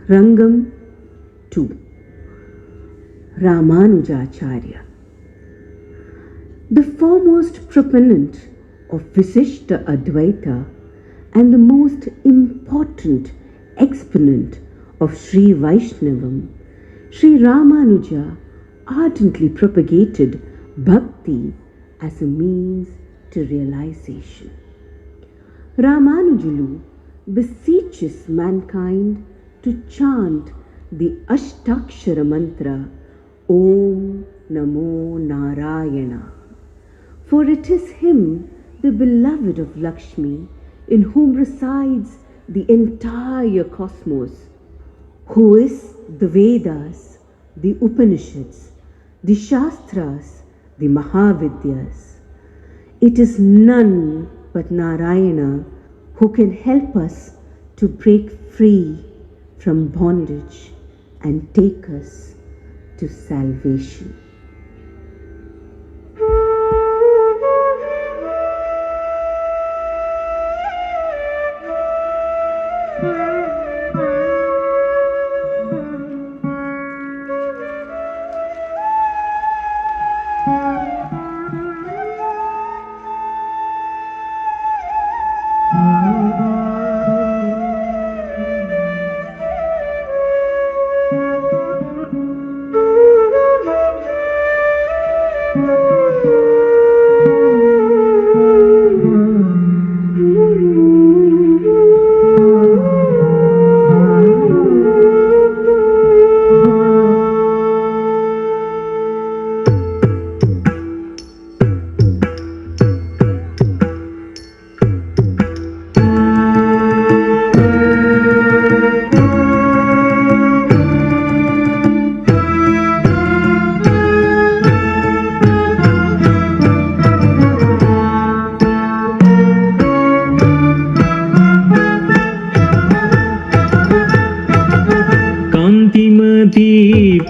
Rangam 2. Ramanujacharya. The foremost proponent of Visishta Advaita and the most important exponent of Sri Vaishnavam, Sri Ramanuja ardently propagated bhakti as a means to realization. Ramanujalu beseeches mankind to chant the Ashtakshara mantra Om Namo Narayana, for it is him, the beloved of Lakshmi, in whom resides the entire cosmos, who is the Vedas, the Upanishads, the Shastras, the Mahavidyas. It is none but Narayana who can help us to break free from bondage and take us to salvation.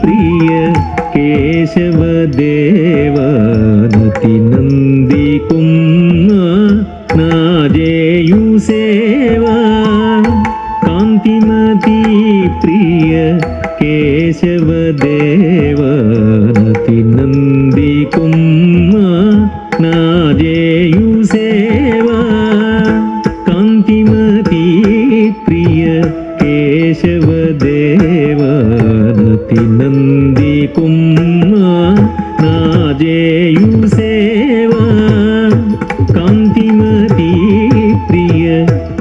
प्रिय केशव देवनुति नंदी कुम्मा नाजेयु सेवा कांतिमती प्रिय केशव देवनुति नंदी कुम्मा नाजेयु सेवा कांतिमती प्रिय केशव देवनति नंदी कुम्मा नाजेयु सेवा कांतिमती प्रिय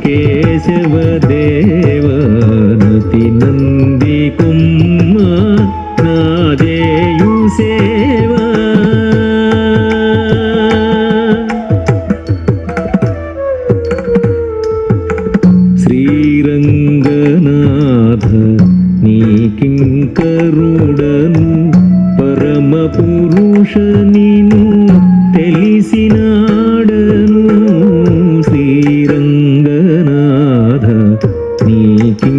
केशव देवनति नंदी कुम्मा नाजेयु सेवा శ్రీరంగనాథ నీకింకరుడను పరమ పురుష నిను తెలిసినాడను శ్రీరంగనాథ నీకింకరుడను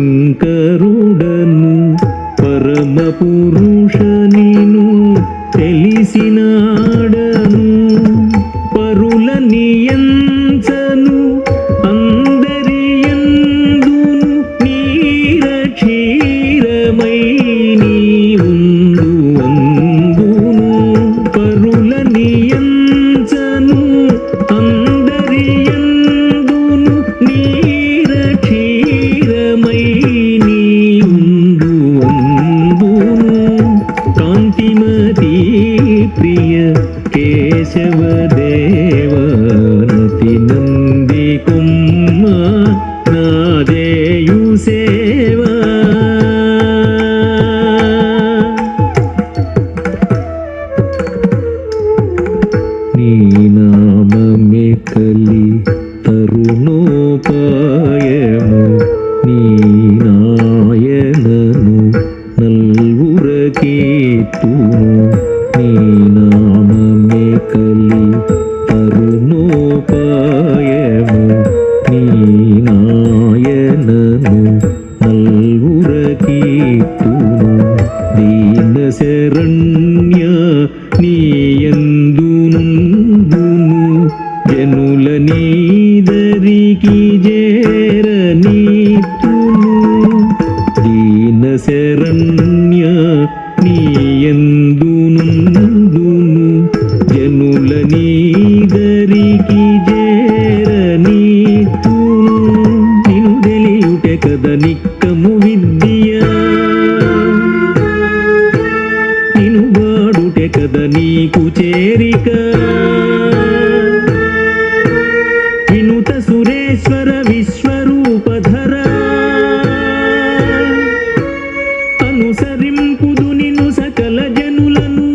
పరమ పురుష నిను తెలిసినాడను పరుల నియంచను प्रिय केशव देवनति नंदी कुम्मा नाजेयु सेवा नी नाममे कलि तरुणोपायमु नी नायननु नल्वुर कीर्तुनु నీ నామమే కలి తరుణోపాయము నీ నాయనను నల్వుర కీర్తును దీన శరణ్య నీయందునందును జనుల నీదరికి చేరనీతును దీన నీకి చేరనీతును నిను తెలియుటే కద నిక్కము విద్య నిను వాడుటే కద నీకు చేరిక వినుత సురేశ్వర విశ్వరూపధర అనుసరింపుదు నిను సకల జనులను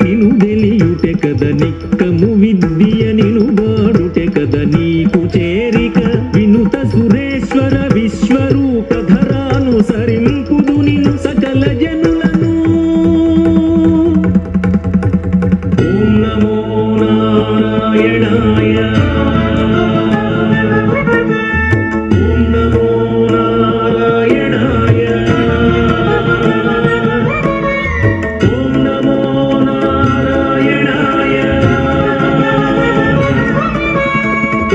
నిను తెలియుటే కద నిక్కము విద్య నిను వాడుటే కద నీకు చేరిక వినుత సురేశ్వర విశ్వరూపధర అనుసరింపుదు నిను సకల జనులను ఓం నమో నారాయణాయ ఓం నమో నారాయణాయ ఓం నమో నారాయణాయ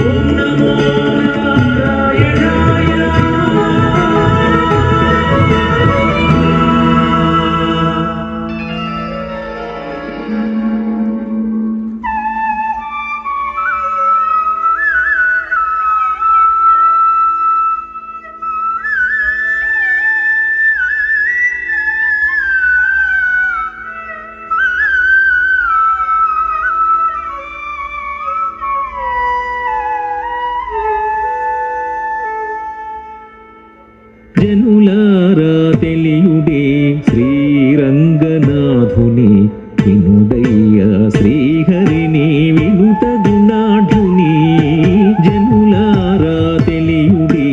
ఓం నమో నారాయణాయ. జనులారా తెలియుడే శ్రీరంగనాథుని వినుడయ్య శ్రీహరిని వినుత గుణాఢ్యుని జనులారా తెలియుడే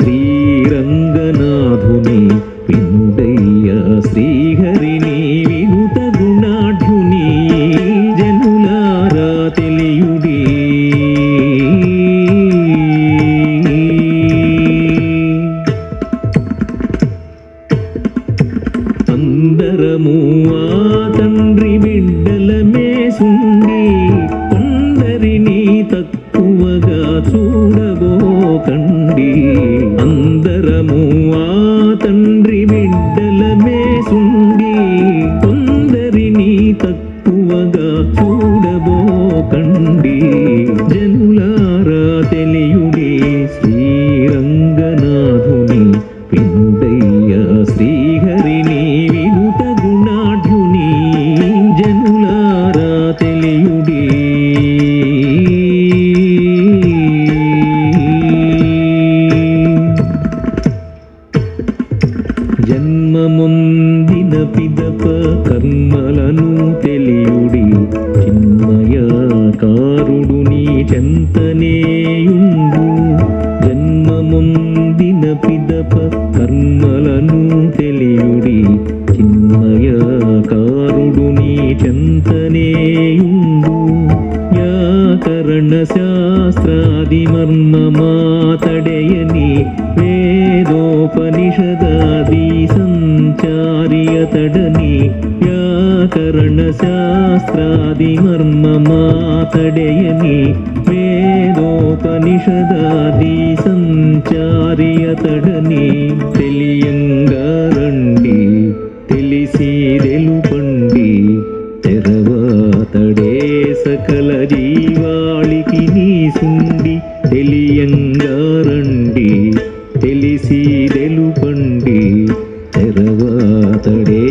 శ్రీరంగనాథుని వినుడయ్య శ్రీహరిని వినుత గుణాఢ్యుని జనులారా తెలియుడే అందరము ఆ తండ్రి బిడ్డలమే సుండి కొందరిని తక్కువగా చూడబోకండి అందరము ఆ తండ్రి బిడ్డలమే సుండి కొందరిని తక్కువగా చూడబోకండి జనులారా తెలియుడే శ్రీరంగనాథుని వినుడయ్య శ్రీహరిని వినుత గుణాఢ్యుని జనులారా తెలియుడే జన్మముందిన పిదప కర్మలను తెలియుడి చిన్మయకారుడు నీ చెంతనేయుండు జన్మముందిన పిదప కర్మలను తెలియుడి చిన్మయకారుడు నీ చెంతనేయుండు వ్యాకరణ శాస్త్రాది మర్మమాతడయని వేదోపనిషదాది సంచార్యతడని వ్యాకరణ శాస్త్రాది మర్మమాతడయని వేదోపనిషదాది సంచార్యతడని తెలియంగా రండి తెలిసి తెలుపండి తెరవాతడే సకల జీవాళికి నీ సుండి తెలియంగా రండి తెలిసి తెలుపండి తెరవాతడే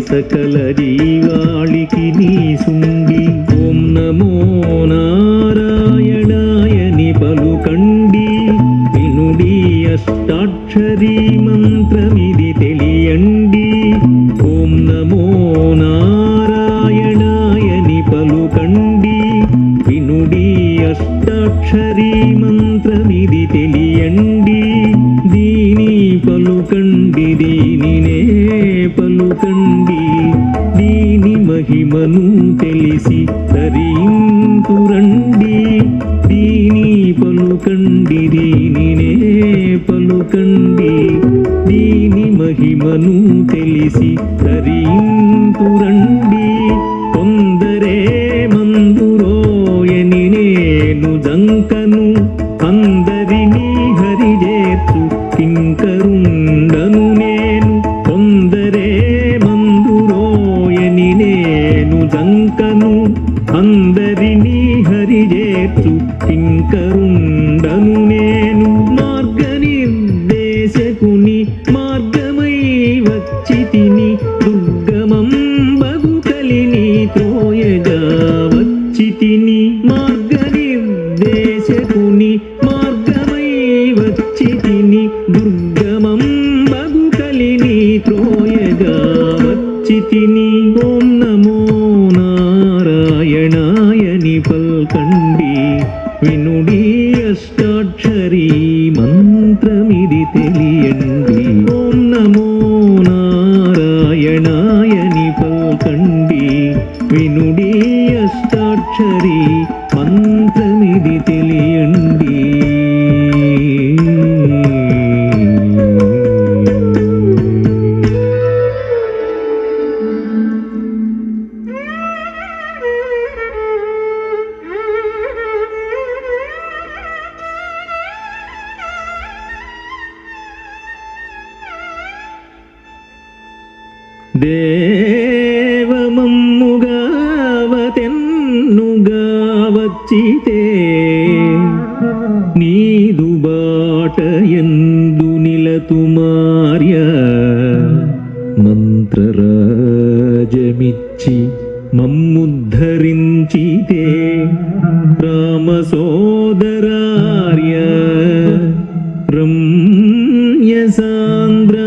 సకల జీవాళికి నీ సుండి ఓం నమో నారాయణాయని పలుకండి వినుడి అష్టాక్షరీ మంత్రమిది తెలియండి ఓం నమో నారాయణాయని పలుకండి వినుడి అష్టాక్షరీ మంత్రమిది తెలియండి దీని పలుకండి దీనినే పలుకండి దీని మహిమను తెలిసి ధరింతురండి దీని పలుకండి దీనినే పలుకండి దీని మహిమను తెలిసి ధరింతురండి కొందరే మందురోయని నేను జంకను అందరినీ హరిజేర్చు కింకరుండను నేను కొందరే మందురోయని నేను జంకను అందరినీ హరిజేర్చు కింకరుండను నేను. మార్గనిర్దేశకుని మార్గమై వచ్చితిని, దుర్గమం బగు కలిని త్రోయగా వచ్చితిని. మార్గనిర్దేశకుని మార్గమై వచ్చితిని, దుర్గమం బగు కలిని త్రోయగా వచ్చితిని. ఓం నమో నారాయణాయని పల్కండి, వినుడి అష్టాక్షరీ మంత్రమిది తెలియండి. ఓం నమో నారాయణాయని పల్కండి, వినుడి అష్టాక్షరీ మంత్రమిది తెలియండి. దేవమమ్ముగావతెన్నుగా వచ్చితే, నీదు బాట ఎందు నిలతుమార్య. మంత్రరాజమిచ్చి మమ్ముద్ధరించితే, రామ సోదరార్య రమ్య సాంద్ర.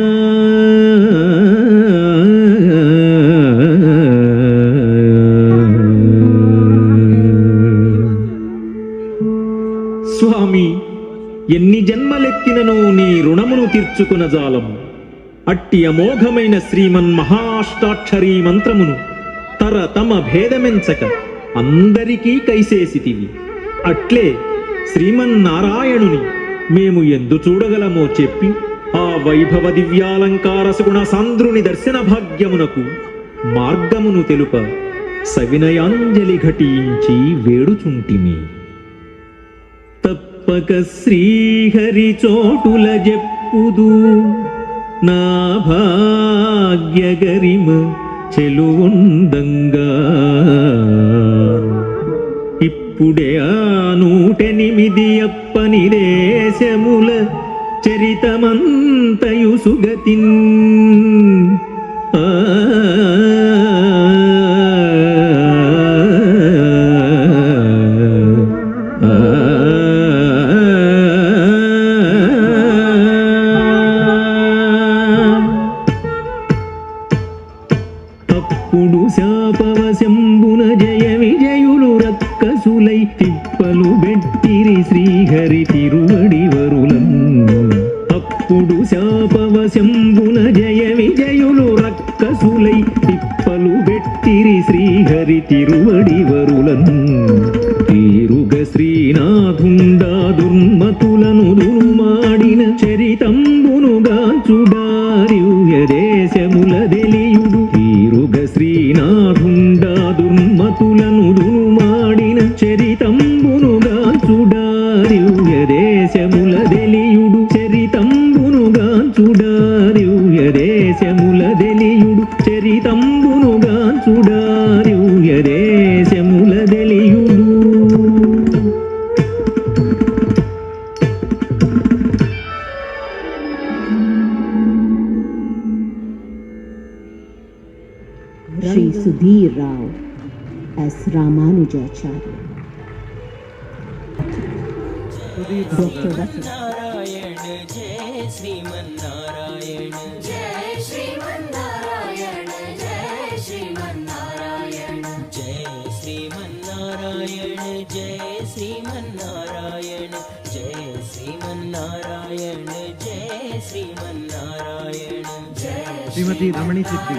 స్వామి, ఎన్ని జన్మలెత్తినను నీ రుణమును తీర్చుకున జాలము. అట్టి అమోఘమైన శ్రీమన్ మహాష్టాక్షరీ మంత్రమును తమ భేదమెంచక అందరికీ కైసేసితివి. అట్లే శ్రీమన్నారాయణుని మేము ఎందు చూడగలమో చెప్పి, ఆ వైభవ దివ్యాలంకార సుగుణ సాంద్రుని దర్శన భాగ్యమునకు మార్గమును తెలుప సవినయాంజలి ఘటించి వేడుచుంటిమి. తప్పక శ్రీహరి చోటుల జెప్పుదు, నా భాగ్యగరిమ చెలువుందంగా. ఇప్పుడే ఆ 108 అప్పని దేశముల చరితమంతయు సుగతిన్. అప్పుడు శాపవశంబున జయ విజయులు రక్కసులై తిప్పలు బెట్టిరి శ్రీహరి తిరువడి వరులం. అప్పుడు శాపవశంబున జయ విజయులు రక్కసులై తిప్పలు బెట్టిరి Srihari తిరువడి వరులం. తీరుగ శ్రీనాథుండా దుర్మతులను దుర్మాడిన చరితంబునుగా చూడార్యుయ దేశముల దెలియుడు. తీరుగ శ్రీనాథుండా దుర్మతులను దుర్మాడిన చరితంబునుగా చూడార్యుయ దేశముల దెలియుడు. చరితంబునుగా చూడార్యుయ దేశముల దెలియుడు. చరితంబునుగా చూడార్యుయ దేశముల దెలియుడు. Shri Sudhir Rao as Ramanujacharya. Dr. Narayan जय श्रीमन्नारायण जय श्रीमन्नारायण जय श्रीमन्नारायण जय श्रीमन्नारायण जय श्रीमन्नारायण जय श्रीमन्नारायण जय श्रीमन्नारायण जय श्रीमती रमणी सिद्धि